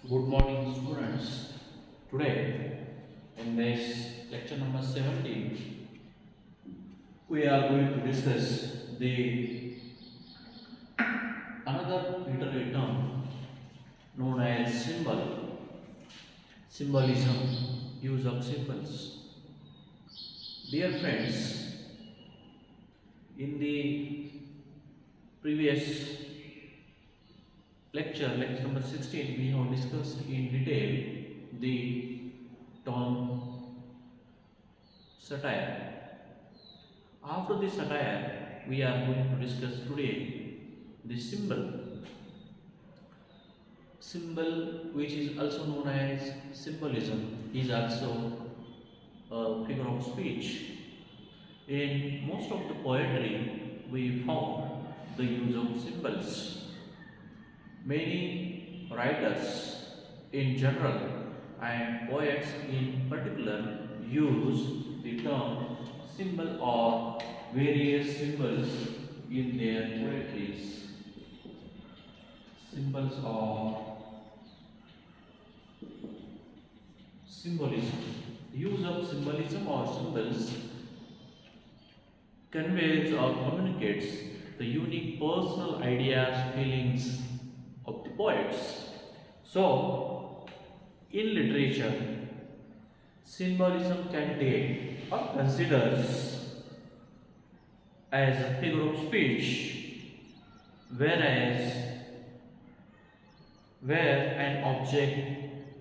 Good morning, students. Today, in this lecture number 17, we are going to discuss the another literary term known as symbolism, use of symbols. Dear friends, in the previous lecture number 16, we have discussed in detail the term satire. After the satire, we are going to discuss today the symbol. Symbol, which is also known as symbolism, is also a figure of speech. In most of the poetry, we found the use of symbols. Many writers in general and poets in particular use the term symbol or various symbols in their poetries. Symbols or symbolism. Use of symbolism or symbols conveys or communicates the unique personal ideas, feelings of the poets. So, in literature, symbolism can take or considers as a figure of speech, whereas where an object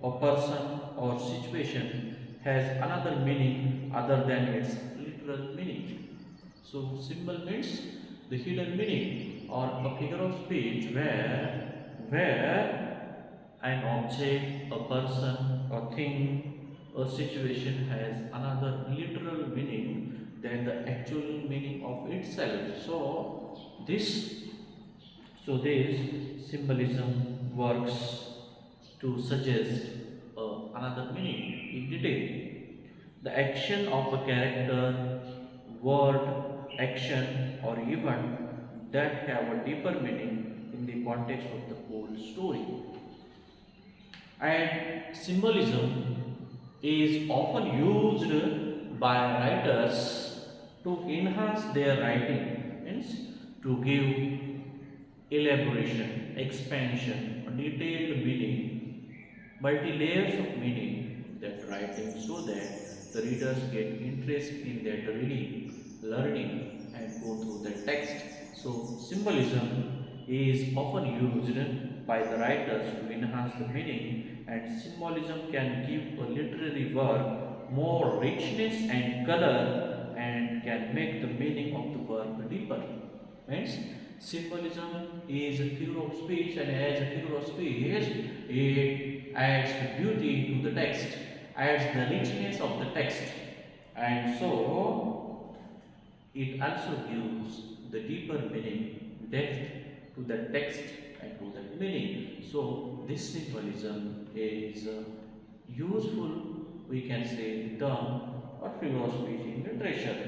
or person or situation has another meaning other than its literal meaning. So symbol means the hidden meaning or a figure of speech where an object, a person, a thing, a situation has another literal meaning than the actual meaning of itself. This symbolism works to suggest another meaning in detail. The action of a character, word, action, or event that have a deeper meaning in the context of the whole story. And symbolism is often used by writers to enhance their writing, means to give elaboration, expansion, detailed meaning, multi-layers of meaning that writing so that the readers get interest in that reading, learning and go through the text. So symbolism is often used by the writers to enhance the meaning, and symbolism can give a literary work more richness and color and can make the meaning of the work deeper. Means symbolism is a figure of speech, and as a figure of speech, it adds the beauty to the text, adds the richness of the text, and so it also gives the deeper meaning, depth to the text and to the meaning. So this symbolism is useful, we can say, term or figure of speech in literature.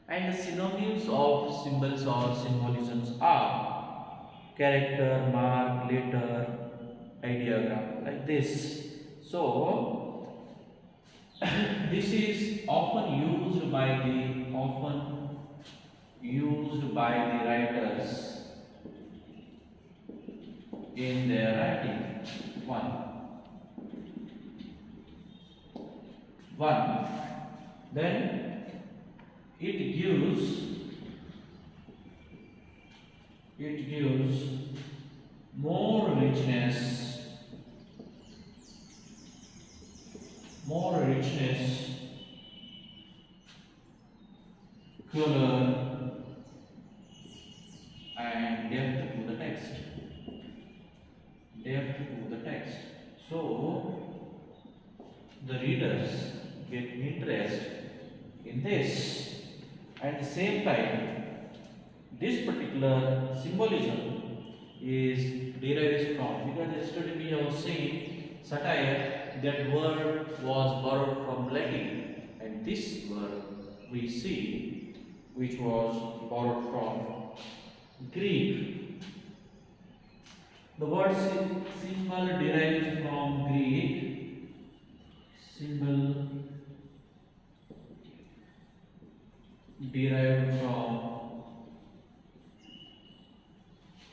And the synonyms of symbols or symbolisms are character, mark, letter, ideogram, like this. So this is often used by the writers in their writing. One. Then it gives more richness, color and depth to the text. So the readers get interest in this. At the same time, this particular symbolism is derived from, because yesterday we have seen satire, that word was borrowed from Latin, and this word we see which was borrowed from Greek. The word symbol derives from Greek. Symbol derived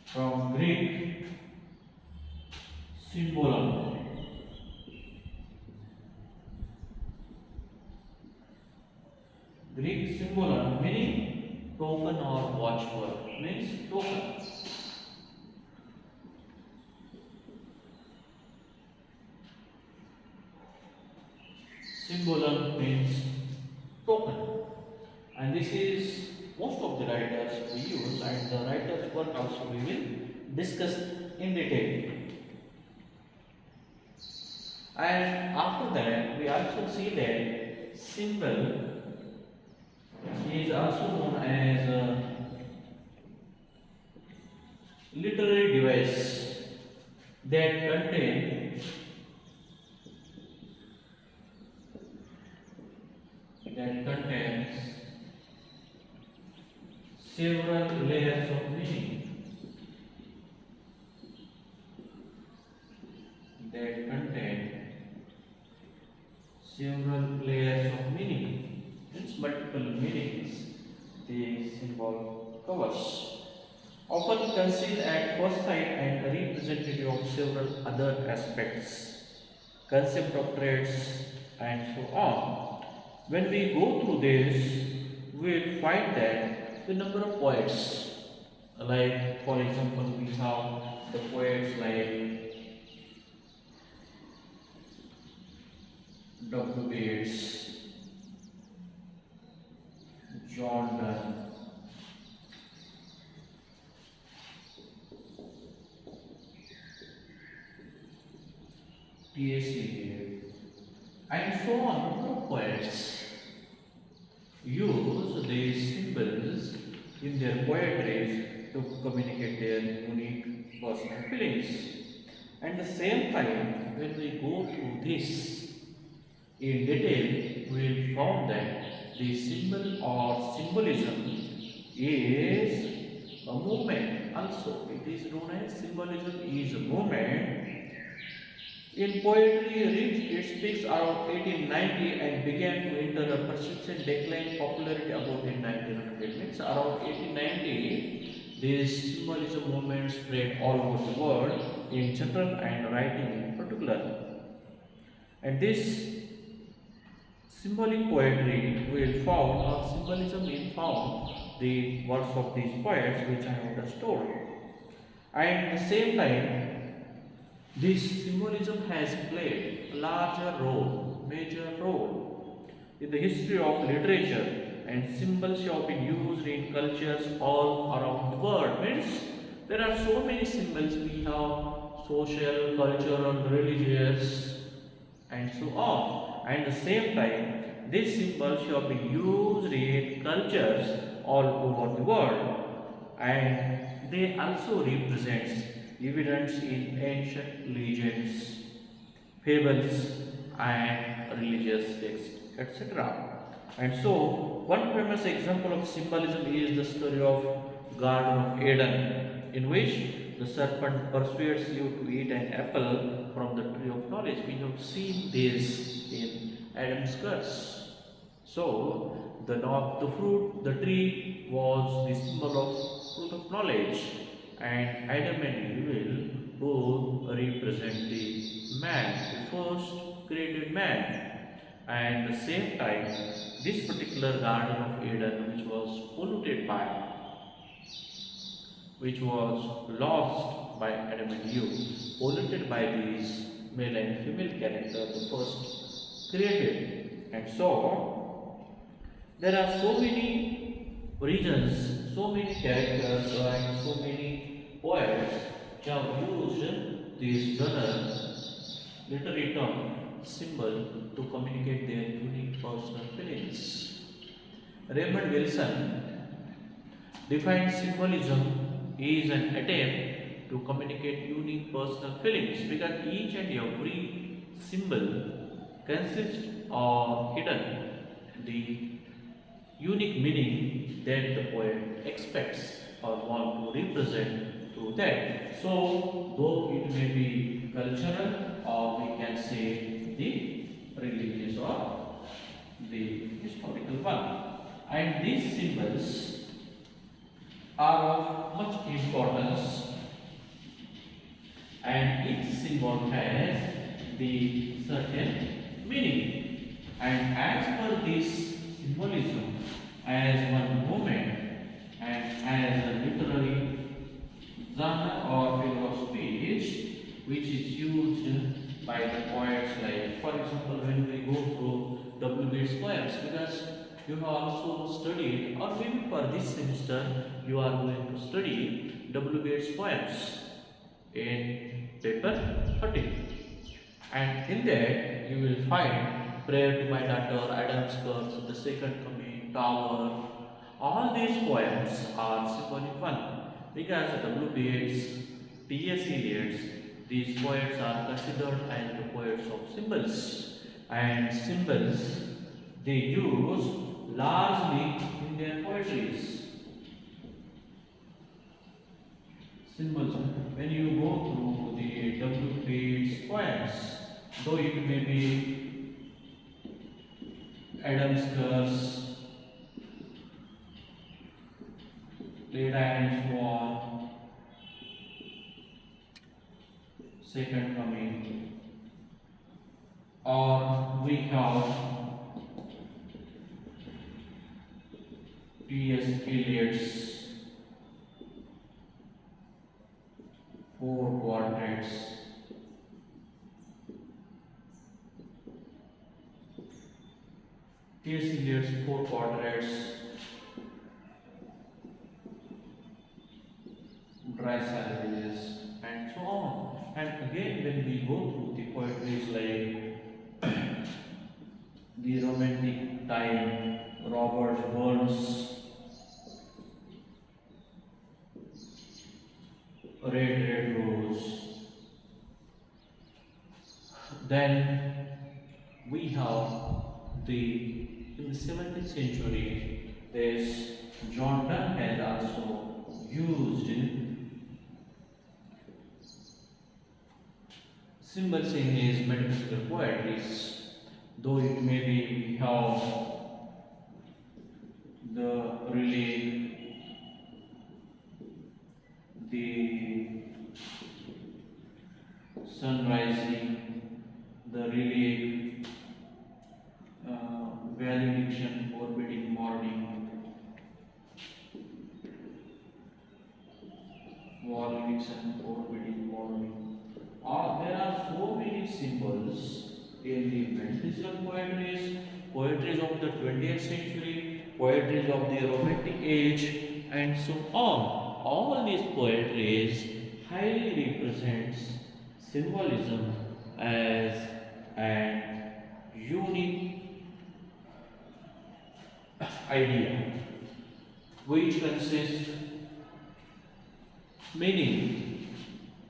from Greek symbolon. Greek symbolon meaning token or watchword, means token. Symbolon means token, and this is most of the writers we use, and the writers' work also we will discuss in detail. And after that, we also see that symbol is also known as a literary device that contains several layers of meaning. That contain several layers of meaning. Means multiple meanings the symbol covers. Often concealed at first sight and representative of several other aspects, concept of traits, and so on. When we go through this, we will find that the number of poets, like for example, we have the poets like W. Bates, John Donne, T.S.C. and so on. Number of poets use these symbols in their poetry to communicate their unique personal feelings. At the same time, when we go through this in detail, we will find that the symbol or symbolism is a movement. Also, it is known as symbolism is a movement. In poetry, it speaks around 1890 and began to enter a persistent decline popularity about in 1900. Means around 1890, this symbolism movement spread all over the world in general and writing in particular. And this symbolic poetry will found or symbolism will found the works of these poets which I have just told. And at the same time, this symbolism has played a larger role, major role in the history of literature, and symbols have been used in cultures all around the world. Means there are so many symbols we have: social, cultural, religious, and so on. And at the same time, these symbols have been used in cultures all over the world, and they also represent evidence in ancient legends, fables, and religious texts, etc. And so, one famous example of symbolism is the story of Garden of Eden, in which the serpent persuades you to eat an apple from the tree of knowledge. We have seen this in Adam's curse. So, the tree was the symbol of fruit of knowledge, and Adam and Eve will both represent the man, the first created man. And at the same time, this particular Garden of Eden, which was lost by Adam and Eve, polluted by these male and female characters, the first created. And so, there are so many regions, so many characters, and so many poets have used this genre, literary term, symbol to communicate their unique personal feelings. Raymond Wilson defines symbolism is an attempt to communicate unique personal feelings, because each and every symbol consists or hidden the unique meaning that the poet expects or want to represent through do that. So, though it may be cultural, or we can say the religious or the historical one. And these symbols are of much importance, and each symbol has the certain meaning. And as per this symbolism, as one movement and as a literary genre or figure of speech which is used by the poets, like for example when we go through W. Beat's poems, because you have also studied, or maybe for this semester you are going to study W. Beat's poems in paper 13, and in that you will find Prayer to My Daughter, Adam's Curse, The Second Coming, Tower. All these poems are symbolic one, because W. Beats, T.S. Eliot's, these poets are considered as the poets of symbols, and symbols they use largely in their poetries. Symbols, when you go through the W. Beats poems, though it may be Adam's Curse, Leda and Swan, Second Coming, or we have T.S. Eliot's Four Quatrains, T.S. Eliot's Four Quatrains, Dry Salvages, and so on. And again, when we go through the poetries like the Romantic Time, Robert Burns, Red Rose, then we have in the 17th century, this John Donne has also used symbols in his metaphysical poetries, though it may be we have the relief, the sun rising, the relief, valediction, forbidding morning, valediction, forbidding morning. There are so many symbols in the metaphysical poetries, poetries of the 20th century, poetries of the Romantic age, and so on. All these poetries highly represents symbolism as an unique idea which consists meaning,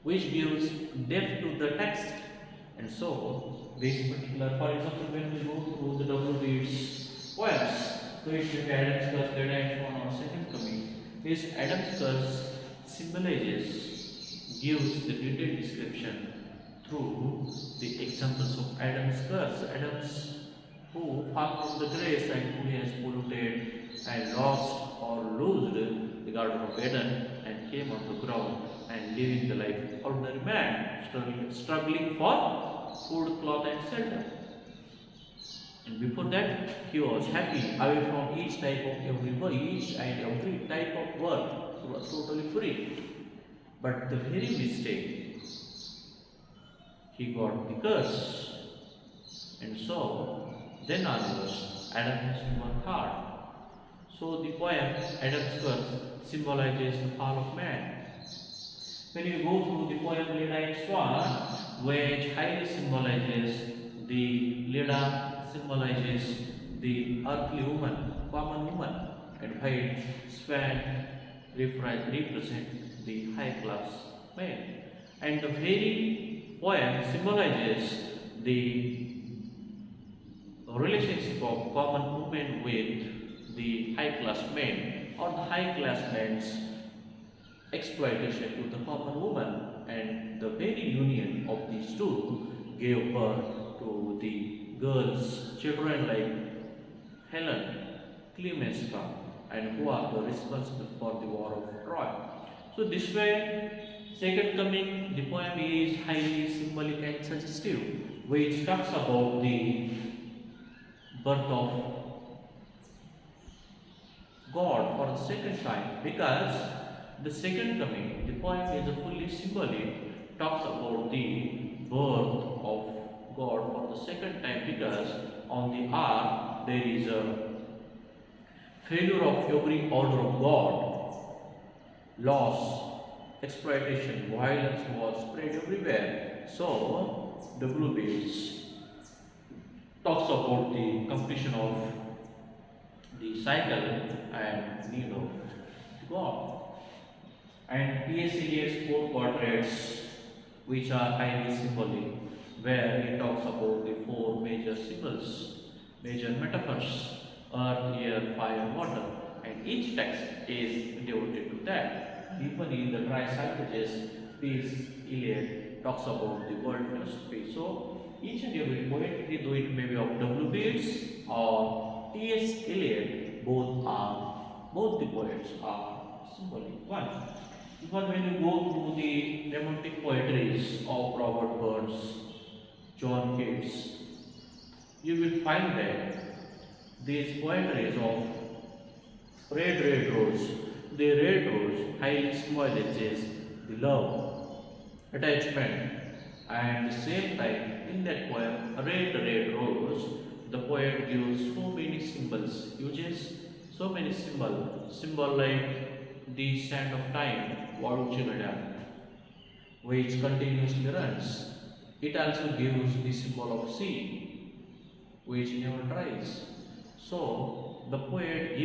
which gives depth to the text. And so this particular, for example, when we go through the W. Beats poems, so it will be Adam's Curse, Leda and Swan, or Second Coming. This Adam's Curse symbolizes, gives the detailed description through the examples of Adam's curse. Adam's who fell from the grace and who has polluted and lost or lost the Garden of Eden and came on the ground and living the life of ordinary man, struggling for food, cloth, and shelter. And before that, he was happy, away from each and every type of work. He was totally free. But the very mistake, he got the curse. And so, then onwards, Adam has to work hard. So the poem Adam's Curse symbolizes the fall of man. When you go through the poem Leda and Swan, which highly symbolizes Leda symbolizes the earthly woman, common woman, and white swan represent the high class man. And the very poem symbolizes the relationship of common woman with the high class men, or the high class men's exploitation to the common woman, and the very union of these two gave birth to the girls, children like Helen, Clemenstra, and who are the responsible for the war of Troy. So this way, second coming, the poem is highly symbolic and suggestive, which talks about the birth of God for the second time, because the second coming, the poem is a fully symbolic, talks about the birth of God for the second time, because on the earth there is a failure of every order of God, loss, exploitation, violence was spread everywhere. So WBS talks about the completion of the cycle and need of God. And T.S. Eliot's four portraits, which are highly symbolic, where he talks about the four major symbols, major metaphors: earth, air, fire, water, and each text is devoted to that. Even in the dry passages, T.S. Eliot talks about the world philosophy. So each and every poetry, though it may be of W. Yeats or T.S. Eliot, both the poets are symbolic. One, even when you go to the romantic poetries of Robert Burns, John Keats, you will find that these poetries of red rose, the red rose highly symbolizes the love, attachment, and the same time in that poem, red rose, the poet gives so many symbols, uses so many symbol like the sand of time, Varuchigada, which continuously runs. It also gives the symbol of sea, which never dries. So the poet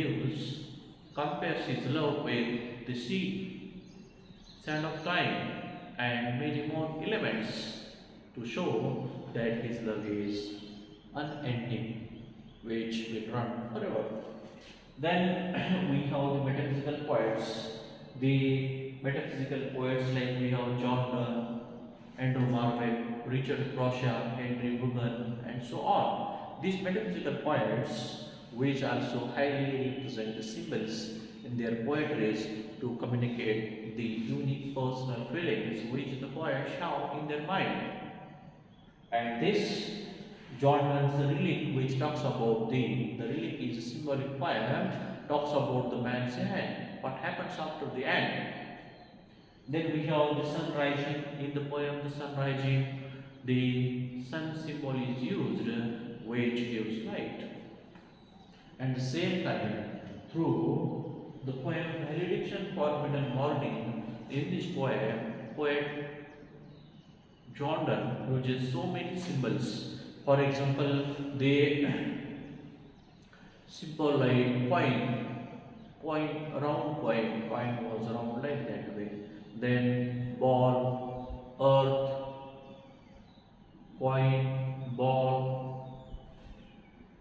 compares his love with the sea, sand of time, and many more elements to show that his love is unending, which will run forever. Then we have the metaphysical poets. The metaphysical poets like we have John Donne, Andrew Marvell, Richard Crosha, Henry Bugan, and so on. These metaphysical poets, which also highly represent the symbols in their poetries to communicate the unique personal feelings which the poets have in their mind. And this John Donne's relic, which talks about the relic is a symbolic poem, talks about the man's end, what happens after the end. Then we have the sun rising in the poem, the sun rising, the sun symbol is used, which gives light. And the same time, through the poem Malediction for Midnight Morning, in this poem, poet John Donne uses so many symbols. For example, the symbol like coin was round like that way. Then ball, earth, coin, ball,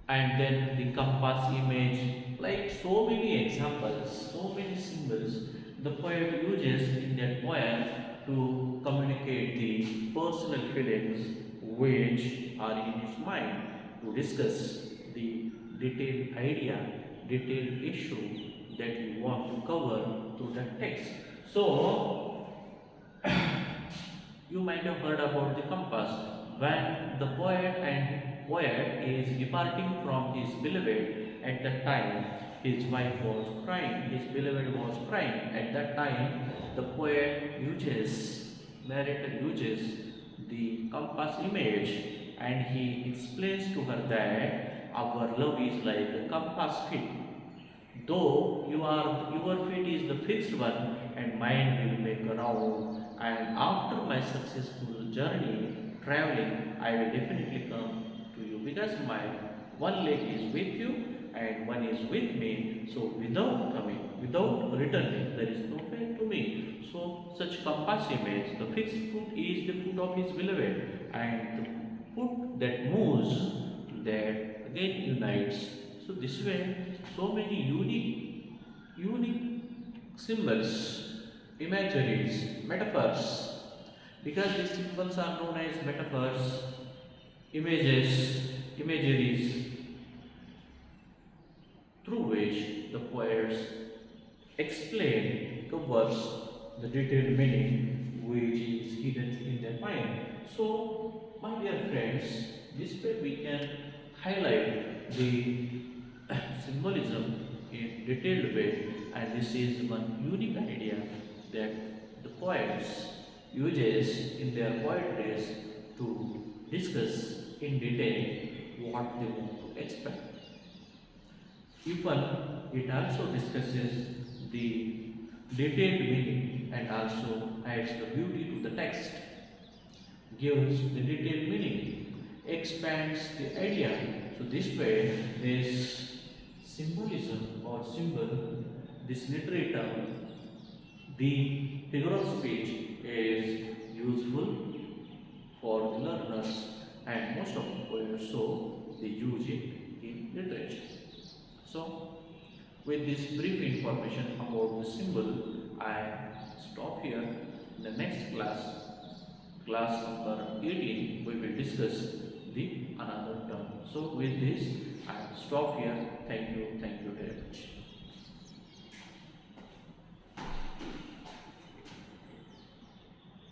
and then the compass image. Like so many examples, so many symbols the poet uses in that poem to communicate the personal feelings which are in his mind, to discuss the detailed idea, detailed issue that you want to cover through that text. So, you might have heard about the compass. When the poet is departing from his beloved, at that time his wife was crying, his beloved was crying. At that time, the poet narrator uses the compass image, and he explains to her that our love is like a compass feet. Though your feet is the fixed one, and mine will make a round. And after my successful journey traveling, I will definitely come to you, because my one leg is with you and one is with me. So without coming, without returning, there is no way to me. So such compass image, the fixed foot is the foot of his beloved, and the foot that moves, that again unites. So this way, so many unique symbols imageries, metaphors, because these symbols are known as metaphors, images, imageries, through which the poets explain the words, the detailed meaning which is hidden in their mind. So, my dear friends, this way we can highlight the symbolism in detailed way, and this is one unique idea that the poets uses in their poetries to discuss in detail what they want to express. Even it also discusses the detailed meaning and also adds the beauty to the text, gives the detailed meaning, expands the idea. So this way, this symbolism or symbol, this literary term, the figure of speech is useful for the learners and most of the poets, so they use it in literature. So, with this brief information about the symbol, I stop here. In the next class, class number 18, we will discuss the another term. So, with this, I stop here. Thank you very much.